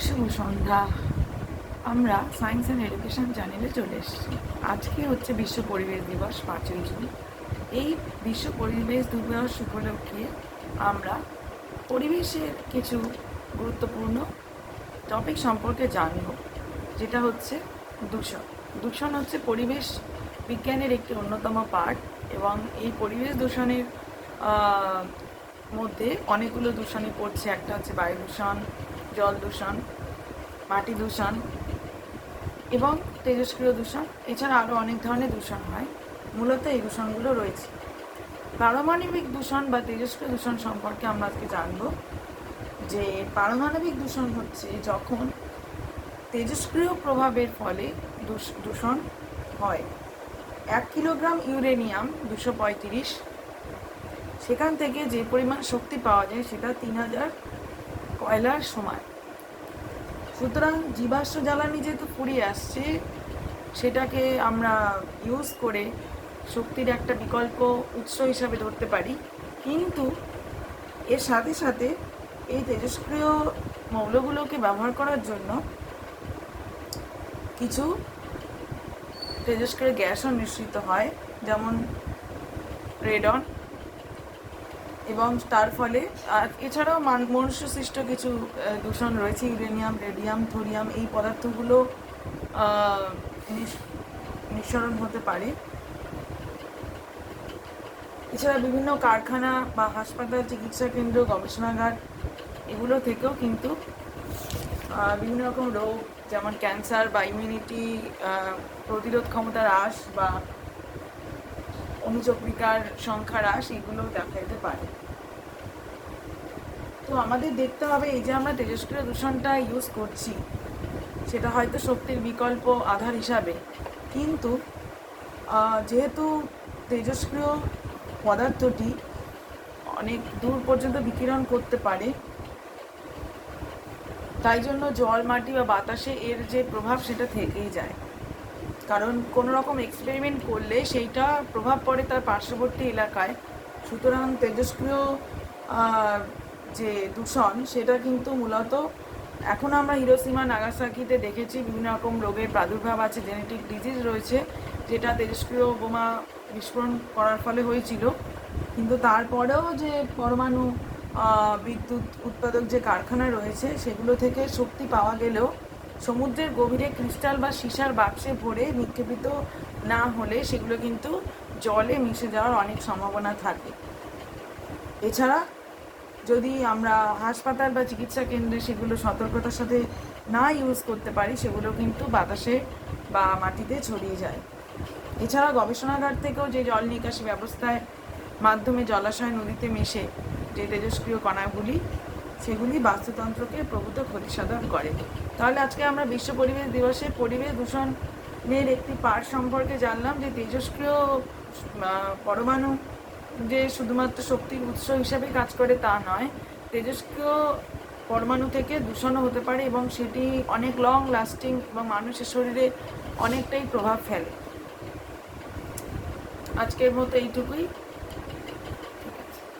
শুভ সন্ধ্যা। আমরা science and education চ্যানেলে চলে এসেছি। আজকে হচ্ছে বিশ্ব পরিবেশ দিবস 5ই জুন। এই বিশ্ব পরিবেশ দিবস উপলক্ষে আমরা পরিবেশের কিছু গুরুত্বপূর্ণ টপিক সম্পর্কে জানব, যেটা হচ্ছে দূষণ। দূষণ হচ্ছে পরিবেশ বিজ্ঞানের একটি অন্যতম পার্ট, এবং এই পরিবেশ দূষণের মধ্যে অনেকগুলো দূষণই পড়ছে। একটা হচ্ছে বায়ু দূষণ, জল দূষণ, মাটি দূষণ এবং তেজস্ক্রিয় দূষণ। এছাড়া আরও অনেক ধরনের দূষণ হয়। মূলত এই দূষণগুলো রয়েছে। পারমাণবিক দূষণ বা তেজস্ক্রিয় দূষণ সম্পর্কে আমরা আজকে জানব। যে পারমাণবিক দূষণ হচ্ছে যখন তেজস্ক্রিয় প্রভাবের ফলে দূষণ হয়। 1 কিলোগ্রাম ইউরেনিয়াম 235, সেখান থেকে যে পরিমাণ শক্তি পাওয়া যায় সেটা 3000 কয়লার সমান। সুতরাং জীবাশ্ম জ্বালানি যেহেতু ফুরিয়ে আসছে, সেটাকে আমরা ইউজ করে শক্তির একটা বিকল্প উৎস হিসাবে ধরতে পারি। কিন্তু এর সাথে সাথে এই তেজস্ক্রিয় মৌলগুলোকে ব্যবহার করার জন্য কিছু তেজস্ক্রিয় গ্যাসও নিঃসৃত হয়, যেমন রেডন, এবং তার ফলে এছাড়াও মনুষ্য সৃষ্ট কিছু দূষণ রয়েছে। ইউরেনিয়াম, রেডিয়াম, থোরিয়াম এই পদার্থগুলো নিঃসরণ হতে পারে। এছাড়া বিভিন্ন কারখানা বা হাসপাতাল, চিকিৎসা কেন্দ্র, গবেষণাগার এগুলো থেকেও কিন্তু বিভিন্ন রকম রোগ, যেমন ক্যান্সার বা ইমিউনিটি প্রতিরোধ ক্ষমতা হ্রাস বা অনুচক্রিকার সংখ্যা হ্রাস, এগুলো দেখা যেতে পারে। তো আমাদের দেখতে হবে, এই যে আমরা তেজস্ক্রিয় দূষণটা ইউজ করছি, সেটা হয়তো শক্তির বিকল্প আধার হিসাবে, কিন্তু যেহেতু তেজস্ক্রিয় পদার্থটি অনেক দূর পর্যন্ত বিকিরণ করতে পারে, তাই জন্য জল, মাটি বা বাতাসে এর যে প্রভাব সেটা থেকেই যায়। কারণ কোনো রকম এক্সপেরিমেন্ট করলে সেইটা প্রভাব পড়ে তার পার্শ্ববর্তী এলাকায়। সুতরাং তেজস্ক্রিয় যে দূষণ সেটা কিন্তু মূলত এখন আমরা হিরোশিমা, নাগাসাকিতে দেখেছি বিভিন্ন রকম রোগের প্রাদুর্ভাব আছে, জেনেটিক ডিজিজ রয়েছে, যেটা তেজস্ক্রিয় বোমা বিস্ফোরণ করার ফলে হয়েছিল। কিন্তু তারপরেও যে পরমাণু বিদ্যুৎ উৎপাদক যে কারখানা রয়েছে, সেগুলো থেকে শক্তি পাওয়া গেলেও সমুদ্রের গভীরে ক্রিস্টাল বা সীসার বাক্সে ভরে নিক্ষেপিত না হলে সেগুলো কিন্তু জলে মিশে যাওয়ার অনেক সম্ভাবনা থাকে। এছাড়া যদি আমরা হাসপাতাল বা চিকিৎসা কেন্দ্রে সেগুলো সতর্কতার সাথে না ইউজ করতে পারি, সেগুলো কিন্তু বাতাসে বা মাটিতে ছড়িয়ে যায়। এছাড়া গবেষণাগার থেকেও যে জল নিকাশি ব্যবস্থায় মাধ্যমে জলাশয়, নদীতে মিশে যে তেজস্ক্রিয় কণাগুলি, সেগুলি বাস্তুতন্ত্রকে প্রভূত ক্ষতিসাধন করে। তাহলে আজকে আমরা বিশ্ব পরিবেশ দিবসে পরিবেশ দূষণের একটি পার্ট সম্পর্কে জানলাম, যে তেজস্ক্রিয় পরমাণু যে শুধুমাত্র শক্তির উৎস হিসাবে কাজ করে তা নয়, তেজস্ক্রিয় পরমাণু থেকে দূষণও হতে পারে, এবং সেটি অনেক লং লাস্টিং এবং মানুষের শরীরে অনেকটাই প্রভাব ফেলে। আজকের মতো এইটুকুই।